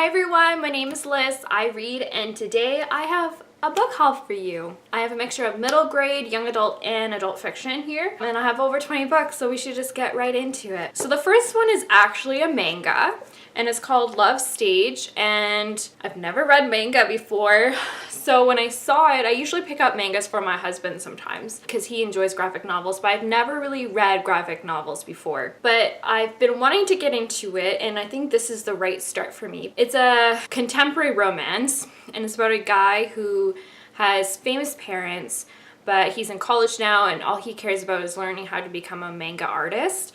Hi everyone, my name is Liz. I read, and today I have a book haul for you. I have a mixture of middle grade, young adult, and adult fiction here. And I have over 20 books, so we should just get right into it. So the first one is actually a manga, and it's called Love Stage, and I've never read manga before. So when I saw it, I usually pick up mangas for my husband sometimes because he enjoys graphic novels, but I've never really read graphic novels before. But I've been wanting to get into it, and I think this is the right start for me. It's a contemporary romance, and it's about a guy who has famous parents, but he's in college now, and all he cares about is learning how to become a manga artist.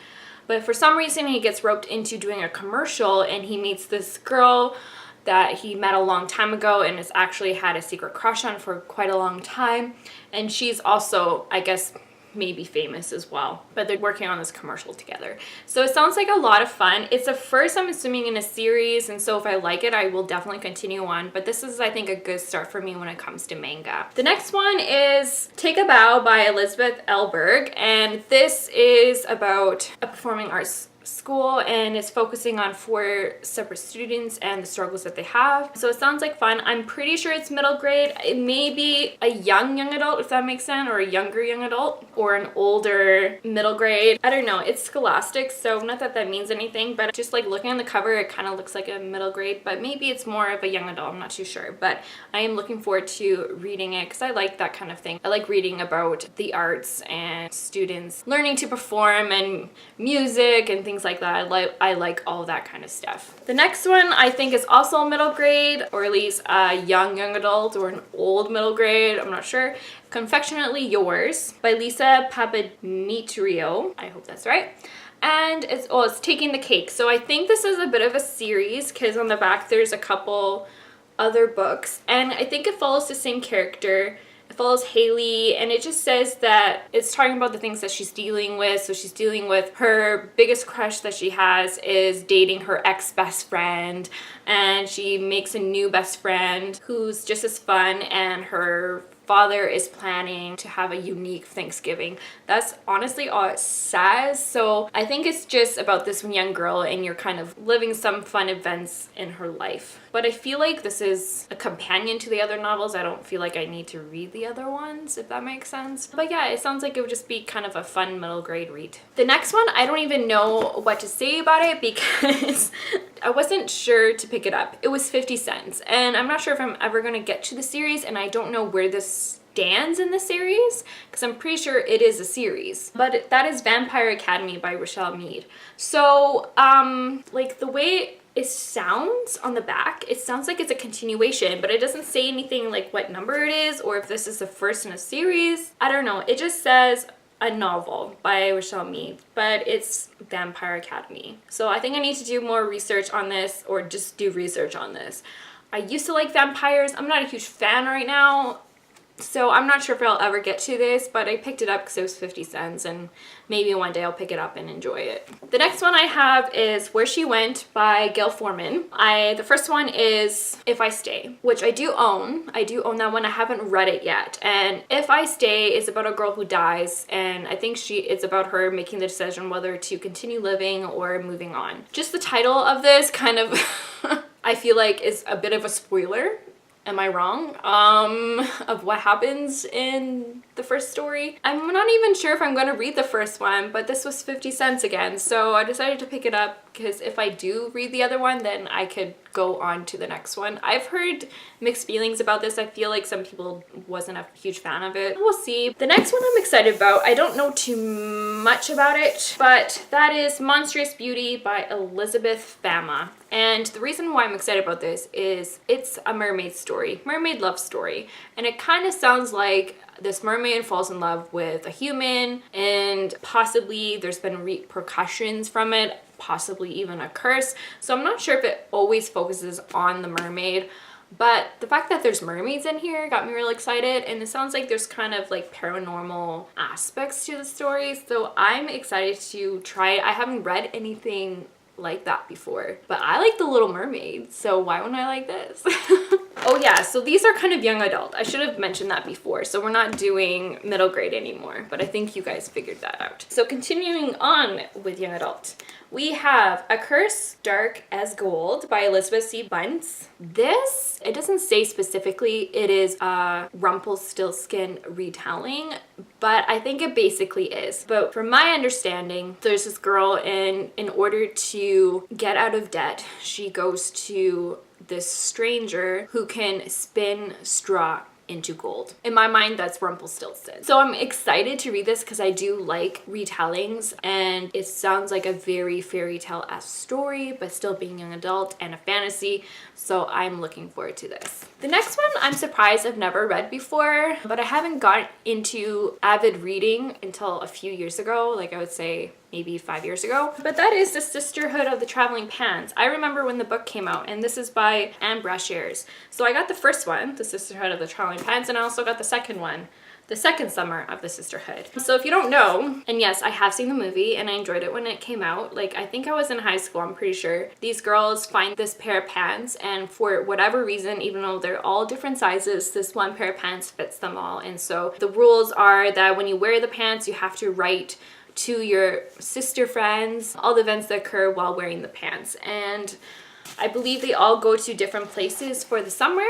But for some reason, he gets roped into doing a commercial, and he meets this girl that he met a long time ago and has actually had a secret crush on for quite a long time. And she's also, I guess, maybe famous as well, but they're working on this commercial together. So it sounds like a lot of fun. It's the first, I'm assuming, in a series, and so if I like it, I will definitely continue on, but this is, I think, a good start for me when it comes to manga. The next one is Take a Bow by Elizabeth Elberg, and this is about a performing arts school, and it's focusing on 4 separate students and the struggles that they have. So it sounds like fun. I'm pretty sure it's middle grade. It may be a young adult, if that makes sense, or a younger young adult, or an older middle grade. I don't know. It's Scholastic, so not that that means anything, but just like looking on the cover, it kind of looks like a middle grade, but maybe it's more of a young adult. I'm not too sure, but I am looking forward to reading it because I like that kind of thing. I like reading about the arts and students learning to perform and music and things like that. I like all that kind of stuff. The next one I think is also middle grade, or at least a young adult or an old middle grade, I'm not sure. Confectionately Yours by Lisa Papamitrio. I hope that's right. And it's Taking the Cake. So I think this is a bit of a series because on the back there's a couple other books, and I think it follows the same character. It follows Haley, and it just says that it's talking about the things that she's dealing with. So she's dealing with her biggest crush that she has is dating her ex-best friend, and she makes a new best friend who's just as fun, and her father is planning to have a unique Thanksgiving. That's honestly all it says. So I think it's just about this young girl, and you're kind of living some fun events in her life. But I feel like this is a companion to the other novels. I don't feel like I need to read the other ones, if that makes sense. But yeah, it sounds like it would just be kind of a fun middle grade read. The next one, I don't even know what to say about it because I wasn't sure to pick it up. It was 50 cents, and I'm not sure if I'm ever going to get to the series, and I don't know where this stands in the series because I'm pretty sure it is a series, but that is Vampire Academy by Rochelle Mead. So like the way it sounds on the back, it sounds like it's a continuation, but it doesn't say anything like what number it is or if this is the first in a series. I don't know. It just says a novel by Rochelle Mead, but it's Vampire Academy. So I think I need to do more research on this, or just do research on this. I used to like vampires. I'm not a huge fan right now, so I'm not sure if I'll ever get to this, but I picked it up because it was 50 cents, and maybe one day I'll pick it up and enjoy it. The next one I have is Where She Went by Gail Forman. The first one is If I Stay, which I do own. I do own that one. I haven't read it yet. And If I Stay is about a girl who dies, and I think it's about her making the decision whether to continue living or moving on. Just the title of this kind of I feel like is a bit of a spoiler. Am I wrong? Of what happens in the first story. I'm not even sure if I'm going to read the first one, but this was 50 cents again, so I decided to pick it up because if I do read the other one, then I could go on to the next one. I've heard mixed feelings about this. I feel like some people wasn't a huge fan of it. We'll see. The next one I'm excited about, I don't know too much about it, but that is Monstrous Beauty by Elizabeth Fama. And the reason why I'm excited about this is it's a mermaid story, mermaid love story, and it kind of sounds like this mermaid falls in love with a human, and possibly there's been repercussions from it, possibly even a curse. So I'm not sure if it always focuses on the mermaid, but the fact that there's mermaids in here got me really excited, and it sounds like there's kind of like paranormal aspects to the story, so I'm excited to try it. I haven't read anything like that before, but I like The Little Mermaid, so why wouldn't I like this? Oh yeah, so these are kind of young adult. I should have mentioned that before. So we're not doing middle grade anymore, but I think you guys figured that out. So continuing on with young adult, we have A Curse Dark as Gold by Elizabeth C. Bunce. This, it doesn't say specifically it is a Rumpelstiltskin retelling, but I think it basically is. But from my understanding, there's this girl in order to get out of debt, she goes to this stranger who can spin straw into gold. In my mind, that's Rumpelstiltskin. So I'm excited to read this because I do like retellings, and it sounds like a very fairy tale-esque story, but still being young adult and a fantasy. So I'm looking forward to this. The next one I'm surprised I've never read before, but I haven't got into avid reading until a few years ago, like I would say maybe 5 years ago. But that is The Sisterhood of the Traveling Pants. I remember when the book came out, and this is by Anne Brashares. So I got the first one, The Sisterhood of the Traveling Pants, and I also got the second one, The Second Summer of the Sisterhood. So if you don't know, and yes, I have seen the movie and I enjoyed it when it came out. Like, I think I was in high school, I'm pretty sure. These girls find this pair of pants, and for whatever reason, even though they're all different sizes, this one pair of pants fits them all. And so the rules are that when you wear the pants, you have to write to your sister friends all the events that occur while wearing the pants. And I believe they all go to different places for the summer.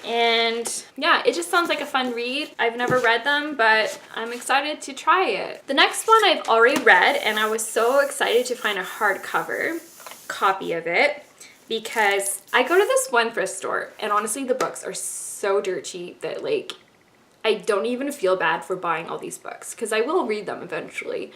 And yeah, it just sounds like a fun read. I've never read them, but I'm excited to try it. The next one I've already read, and I was so excited to find a hardcover copy of it because I go to this one thrift store, and honestly the books are so dirt cheap that like I don't even feel bad for buying all these books because I will read them eventually.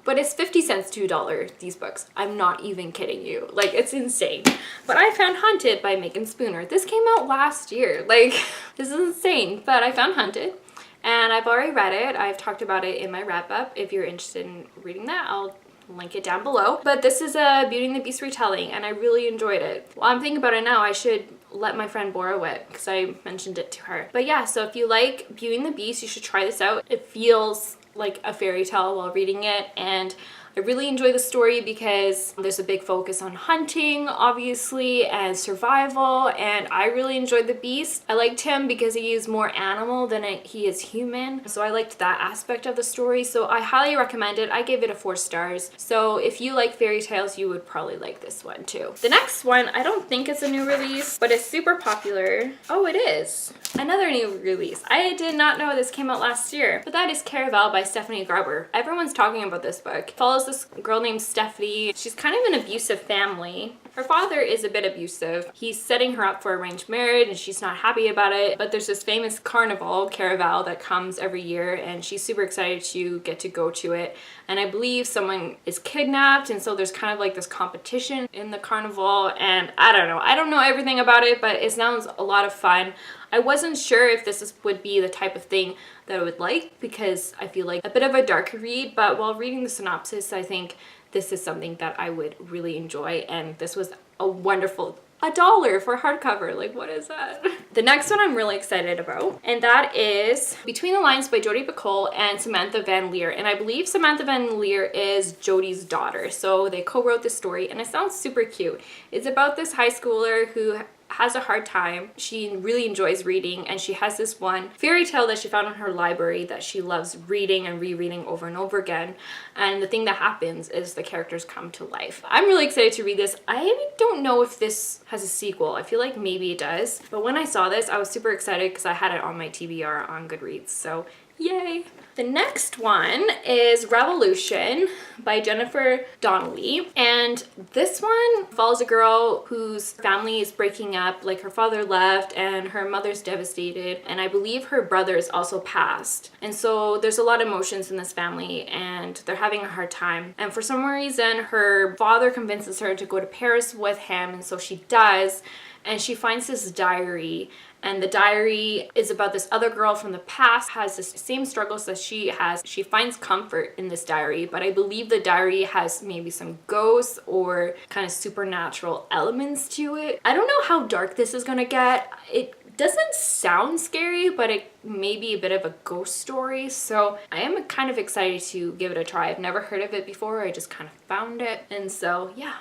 But it's 50 cents to $1, these books. I'm not even kidding you. Like, it's insane. But I found Hunted by Megan Spooner. This came out last year. Like, this is insane. But I found Hunted, and I've already read it. I've talked about it in my wrap-up. If you're interested in reading that, I'll link it down below. But this is a Beauty and the Beast retelling, and I really enjoyed it. Well, I'm thinking about it now. I should let my friend borrow it because I mentioned it to her. But yeah, so if you like Beauty and the Beast, you should try this out. It feels like a fairy tale while reading it, and I really enjoy the story because there's a big focus on hunting, obviously, and survival, and I really enjoyed the Beast. I liked him because he is more animal than he is human, so I liked that aspect of the story, so I highly recommend it. I gave it a 4 stars, so if you like fairy tales, you would probably like this one too. The next one, I don't think it's a new release, but it's super popular. Oh, it is. Another new release. I did not know this came out last year, but that is Caravelle by Stephanie Garber. Everyone's talking about this book. It follows this girl named Stephanie. She's kind of an abusive family. Her father is a bit abusive. He's setting her up for arranged marriage and she's not happy about it. But there's this famous carnival, Caravelle, that comes every year and she's super excited to get to go to it. And I believe someone is kidnapped, and so there's kind of like this competition in the carnival, and I don't know everything about it, but it sounds a lot of fun. I wasn't sure if this would be the type of thing that I would like because I feel like a bit of a darker read, but while reading the synopsis, I think this is something that I would really enjoy, and this was a wonderful $1 for hardcover. Like, what is that? The next one I'm really excited about, and that is Between the Lines by Jodi Picoult and Samantha Van Leer. And I believe Samantha Van Leer is Jodi's daughter, so they co-wrote this story, and it sounds super cute. It's about this high schooler who has a hard time. She really enjoys reading, and she has this one fairy tale that she found in her library that she loves reading and rereading over and over again. And the thing that happens is the characters come to life. I'm really excited to read this. I don't know if this has a sequel. I feel like maybe it does. But when I saw this, I was super excited because I had it on my TBR on Goodreads. So yay! The next one is Revolution by Jennifer Donnelly, and this one follows a girl whose family is breaking up. Like, her father left and her mother's devastated, and I believe her brother is also passed, and so there's a lot of emotions in this family and they're having a hard time. And for some reason her father convinces her to go to Paris with him, and so she does, and she finds this diary. And the diary is about this other girl from the past, has the same struggles that she has. She finds comfort in this diary, but I believe the diary has maybe some ghosts or kind of supernatural elements to it. I don't know how dark this is gonna get. It doesn't sound scary, but it may be a bit of a ghost story. So I am kind of excited to give it a try. I've never heard of it before. I just kind of found it. And so yeah,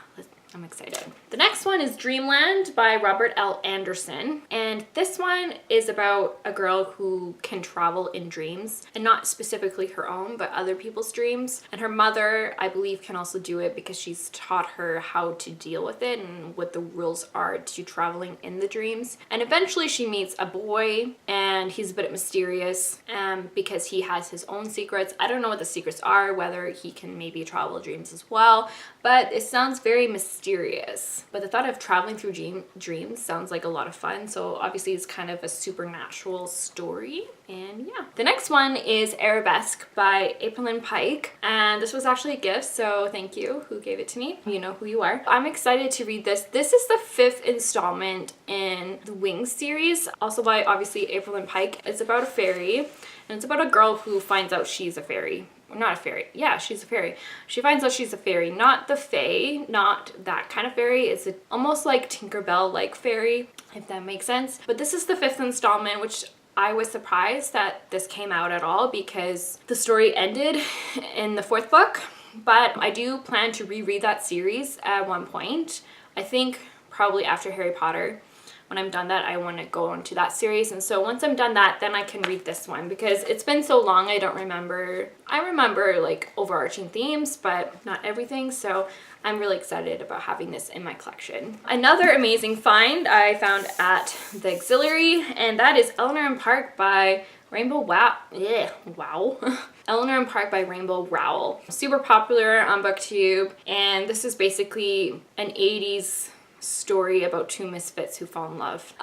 I'm excited. The next one is Dreamland by Robert L. Anderson. And this one is about a girl who can travel in dreams, and not specifically her own, but other people's dreams. And her mother, I believe, can also do it because she's taught her how to deal with it and what the rules are to traveling in the dreams. And eventually she meets a boy, and he's a bit mysterious because he has his own secrets. I don't know what the secrets are, whether he can maybe travel dreams as well, but it sounds very mysterious. But the thought of traveling through dreams sounds like a lot of fun. So obviously it's kind of a supernatural story. And yeah. The next one is Arabesque by April Pike. And this was actually a gift, so thank you who gave it to me. You know who you are. I'm excited to read this. This is the 5th installment in the Wings series, also by obviously April Pike. It's about a fairy, and it's about a girl who finds out she's a fairy. Not a fairy. Yeah, she's a fairy. She finds out she's a fairy. Not the fae, not that kind of fairy. It's almost like Tinkerbell-like fairy, if that makes sense. But this is the 5th installment, which I was surprised that this came out at all because the story ended in the 4th book. But I do plan to reread that series at one point. I think probably after Harry Potter. When I'm done that, I want to go into that series. And so once I'm done that, then I can read this one because it's been so long I don't remember. I remember like overarching themes, but not everything. So I'm really excited about having this in my collection. Another amazing find I found at the Auxiliary, and that is Eleanor and Park by Rainbow Wow. Eleanor and Park by Rainbow Rowell. Super popular on BookTube, and this is basically an 80s story about 2 misfits who fall in love.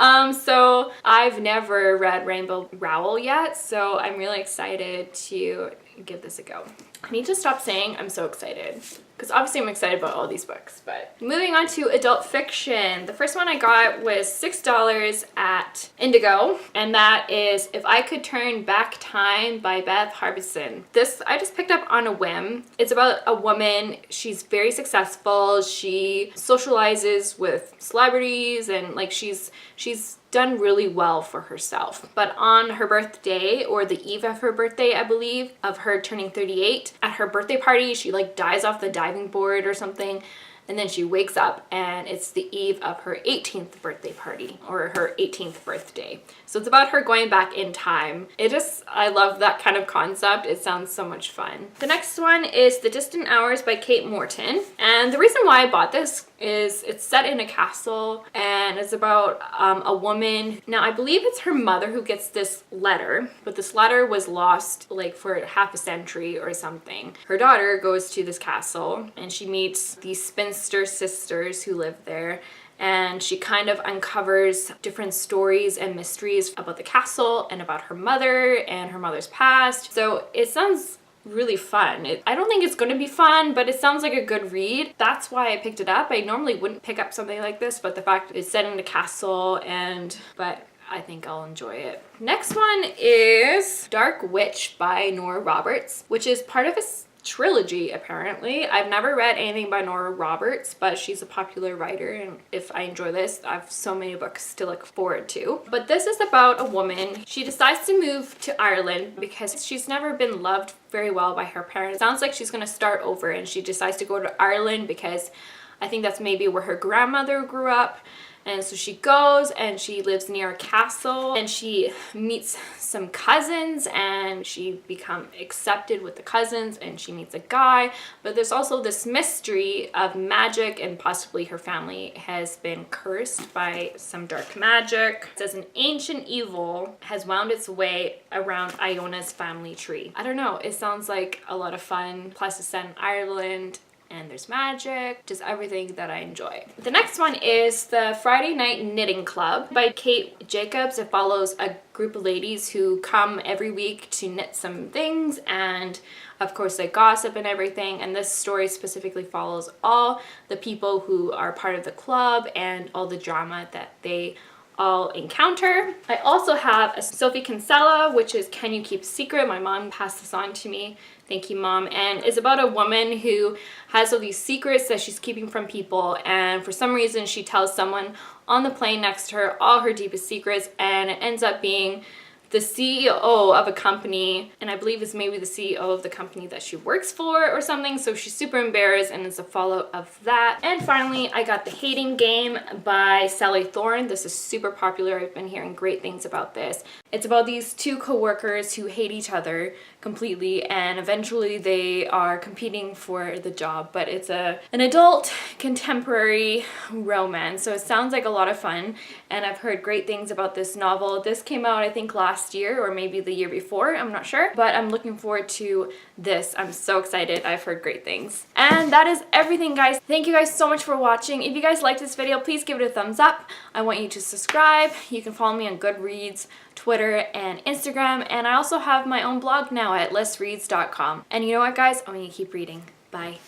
So I've never read Rainbow Rowell yet, so I'm really excited to give this a go. I need to stop saying I'm so excited because obviously I'm excited about all these books. But moving on to adult fiction. The first one I got was $6 at Indigo, and that is If I Could Turn Back Time by Beth Harbison. This I just picked up on a whim. It's about a woman. She's very successful. She socializes with celebrities, and like she's done really well for herself. But on her birthday, or the eve of her birthday, I believe, of her turning 38, at her birthday party, she like dies off the diving board or something. And then she wakes up and it's the eve of her 18th birthday party, or her 18th birthday. So it's about her going back in time. I love that kind of concept. It sounds so much fun. The next one is The Distant Hours by Kate Morton. And the reason why I bought this is it's set in a castle, and it's about a woman. Now I believe it's her mother who gets this letter, but this letter was lost like for half a century or something. Her daughter goes to this castle and she meets these spinster sisters who live there, and she kind of uncovers different stories and mysteries about the castle and about her mother and her mother's past. So it sounds really fun. I don't think it's going to be fun, but it sounds like a good read. That's why I picked it up. I normally wouldn't pick up something like this, but the fact it's set in a castle, but I think I'll enjoy it. Next one is Dark Witch by Nora Roberts, which is part of a trilogy apparently. I've never read anything by Nora Roberts, but she's a popular writer, and if I enjoy this, I have so many books to look forward to. But this is about a woman. She decides to move to Ireland because she's never been loved very well by her parents. Sounds like she's gonna start over, and she decides to go to Ireland because I think that's maybe where her grandmother grew up. And so she goes and she lives near a castle, and she meets some cousins, and she becomes accepted with the cousins, and she meets a guy. But there's also this mystery of magic, and possibly her family has been cursed by some dark magic. It says an ancient evil has wound its way around Iona's family tree. I don't know, it sounds like a lot of fun. Plus it's set in Ireland, and there's magic, just everything that I enjoy. The next one is The Friday Night Knitting Club by Kate Jacobs. It follows a group of ladies who come every week to knit some things, and of course they gossip and everything, and this story specifically follows all the people who are part of the club and all the drama that they all encounter. I also have a Sophie Kinsella, which is Can You Keep a Secret? My mom passed this on to me Thank you, Mom. And it's about a woman who has all these secrets that she's keeping from people, and for some reason she tells someone on the plane next to her all her deepest secrets, and it ends up being the CEO of a company, and I believe it's maybe the CEO of the company that she works for or something, so she's super embarrassed, and it's a follow of that. And finally, I got The Hating Game by Sally Thorne. This is super popular. I've been hearing great things about this. It's about these two co-workers who hate each other completely, and eventually they are competing for the job, but it's an adult contemporary romance, so it sounds like a lot of fun, and I've heard great things about this novel. This came out, I think, last year or maybe the year before, I'm not sure, but I'm looking forward to this. I'm so excited. I've heard great things. And that is everything, guys. Thank you guys so much for watching. If you guys liked this video, please give it a thumbs up. I want you to subscribe. You can follow me on Goodreads, Twitter, and Instagram, and I also have my own blog now at lessreads.com. And you know what, guys? I'm gonna keep reading. Bye.